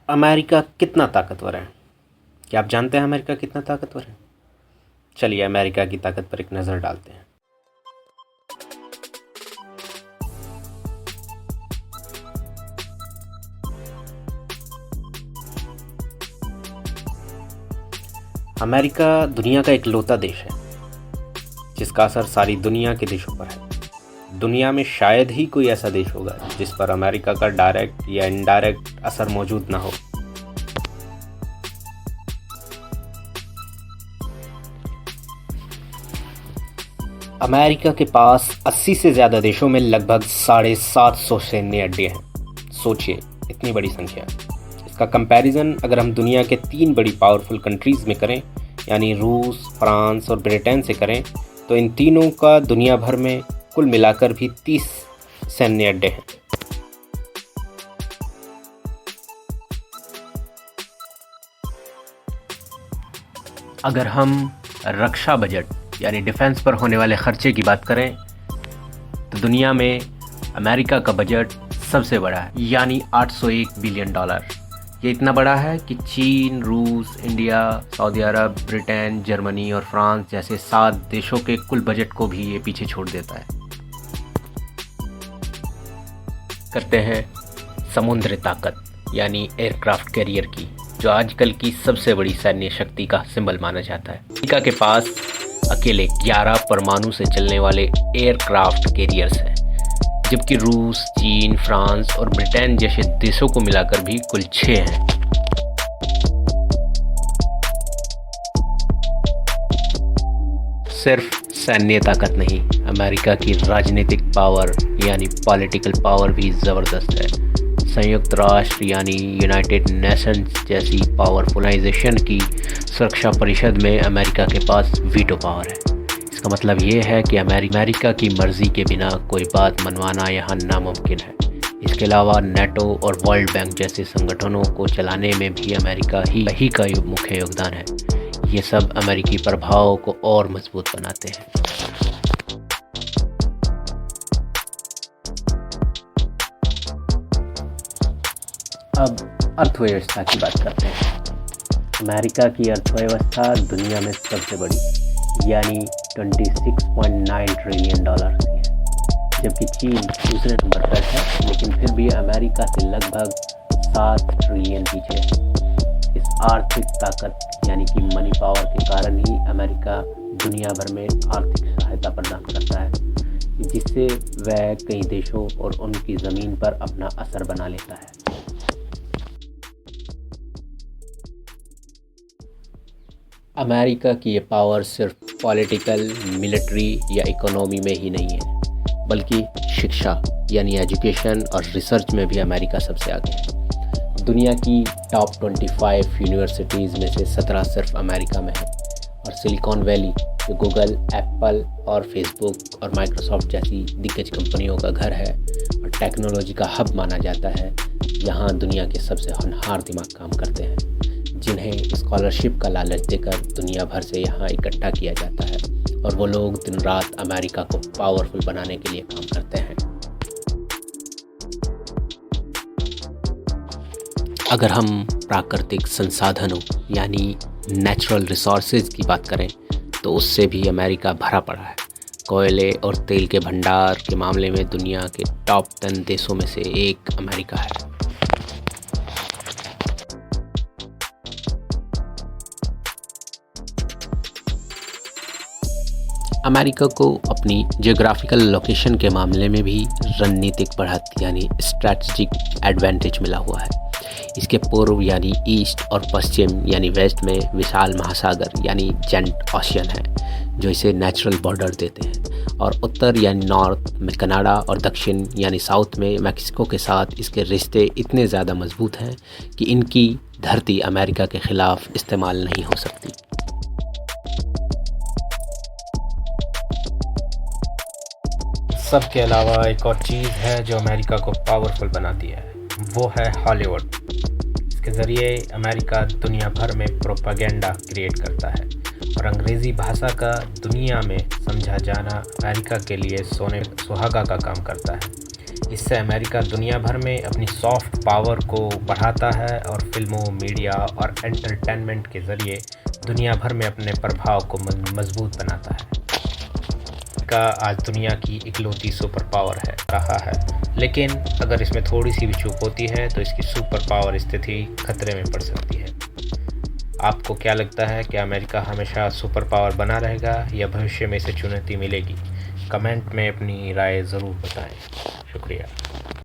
America कितना ताकतवर है? क्या आप जानते हैं अमेरिका कितना ताकतवर है? चलिए अमेरिका की ताकत पर एक नज़र डालते हैं। अमेरिका दुनिया का इकलौता देश है जिसका असर सारी दुनिया के देशों पर है। दुनिया में शायद ही कोई ऐसा देश होगा जिस पर अमेरिका का डायरेक्ट या इनडायरेक्ट असर मौजूद ना हो। अमेरिका के पास 80 से ज़्यादा देशों में लगभग 750 सैन्य अड्डे हैं। सोचिए, इतनी बड़ी संख्या। इसका कंपैरिजन अगर हम दुनिया के 3 बड़ी पावरफुल कंट्रीज़ में करें, यानी रूस, फ्रांस और ब्रिटेन से करें, तो इन तीनों का दुनिया भर में कुल मिलाकर भी 30 सैन्य अड्डे हैं। अगर हम रक्षा बजट यानी डिफेंस पर होने वाले खर्चे की बात करें तो दुनिया में अमेरिका का बजट सबसे बड़ा है, यानी $801 बिलियन। ये इतना बड़ा है कि चीन, रूस, इंडिया, सऊदी अरब, ब्रिटेन, जर्मनी और फ्रांस जैसे 7 देशों के कुल बजट को भी ये पीछे छोड़ देता है। करते हैं समुद्री ताकत यानी एयरक्राफ्ट कैरियर की, जो आजकल की सबसे बड़ी सैन्य शक्ति का सिंबल माना जाता है। अमेरिका के पास अकेले 11 परमाणु से चलने वाले एयरक्राफ्ट कैरियर्स हैं, जबकि रूस, चीन, फ्रांस और ब्रिटेन जैसे देशों को मिलाकर भी कुल 6 हैं। सिर्फ सैन्य ताकत नहीं, अमेरिका की राजनीतिक पावर यानी पॉलिटिकल पावर भी ज़बरदस्त है। संयुक्त राष्ट्र यानी यूनाइटेड नेशंस जैसी पावरफुलाइजेशन की सुरक्षा परिषद में अमेरिका के पास वीटो पावर है। इसका मतलब ये है कि अमेरिका की मर्ज़ी के बिना कोई बात मनवाना यहाँ नामुमकिन है। इसके अलावा नेटो और वर्ल्ड बैंक जैसे संगठनों को चलाने में भी अमेरिका ही का मुख्य योगदान है। ये सब अमेरिकी प्रभाव को और मजबूत बनाते हैं। अब अर्थव्यवस्था की बात करते हैं। अमेरिका की अर्थव्यवस्था दुनिया में सबसे बड़ी यानी $26.9 ट्रिलियन की है, जबकि चीन दूसरे नंबर पर है, लेकिन फिर भी अमेरिका से लगभग 7 ट्रिलियन पीछे है। इस आर्थिक ताकत यानी कि मनी पावर के कारण ही अमेरिका दुनिया भर में आर्थिक सहायता प्रदान करता है, जिससे वह कई देशों और उनकी ज़मीन पर अपना असर बना लेता है। अमेरिका की ये पावर सिर्फ पॉलिटिकल, मिलिट्री या इकोनॉमी में ही नहीं है, बल्कि शिक्षा यानी एजुकेशन और रिसर्च में भी अमेरिका सबसे आगे है। दुनिया की टॉप 25 यूनिवर्सिटीज़ में से 17 सिर्फ अमेरिका में है, और सिलिकॉन वैली जो गूगल, एप्पल और फेसबुक और माइक्रोसॉफ्ट जैसी दिग्गज कंपनियों का घर है और टेक्नोलॉजी का हब माना जाता है, यहाँ दुनिया के सबसे होनहार दिमाग काम करते हैं, जिन्हें स्कॉलरशिप का लालच देकर दुनिया भर से यहाँ इकट्ठा किया जाता है, और वो लोग दिन रात अमेरिका को पावरफुल बनाने के लिए काम करते हैं। अगर हम प्राकृतिक संसाधनों यानी नेचुरल रिसोर्सेज की बात करें तो उससे भी अमेरिका भरा पड़ा है। कोयले और तेल के भंडार के मामले में दुनिया के टॉप 10 देशों में से एक अमेरिका है। अमेरिका को अपनी जियोग्राफिकल लोकेशन के मामले में भी रणनीतिक बढ़त यानी स्ट्रैटेजिक एडवांटेज मिला हुआ है। इसके पूर्व यानी ईस्ट और पश्चिम यानी वेस्ट में विशाल महासागर यानी जेंट ओशियन है, जो इसे नेचुरल बॉर्डर देते हैं, और उत्तर यानी नॉर्थ में कनाडा और दक्षिण यानी साउथ में मैक्सिको के साथ इसके रिश्ते इतने ज़्यादा मजबूत हैं कि इनकी धरती अमेरिका के ख़िलाफ़ इस्तेमाल नहीं हो सकती। सबके अलावा एक और चीज़ है जो अमेरिका को पावरफुल बनाती है, वो है हॉलीवुड। इसके ज़रिए अमेरिका दुनिया भर में प्रोपेगेंडा क्रिएट करता है, और अंग्रेज़ी भाषा का दुनिया में समझा जाना अमेरिका के लिए सोने सुहागा का काम करता है। इससे अमेरिका दुनिया भर में अपनी सॉफ्ट पावर को बढ़ाता है और फिल्मों, मीडिया और एंटरटेनमेंट के ज़रिए दुनिया भर में अपने प्रभाव को मजबूत बनाता है। का आज दुनिया की इकलौती सुपर पावर रहा है, लेकिन अगर इसमें थोड़ी सी भी चूक होती है तो इसकी सुपर पावर स्थिति खतरे में पड़ सकती है। आपको क्या लगता है कि अमेरिका हमेशा सुपर पावर बना रहेगा या भविष्य में इसे चुनौती मिलेगी? कमेंट में अपनी राय ज़रूर बताएं। शुक्रिया।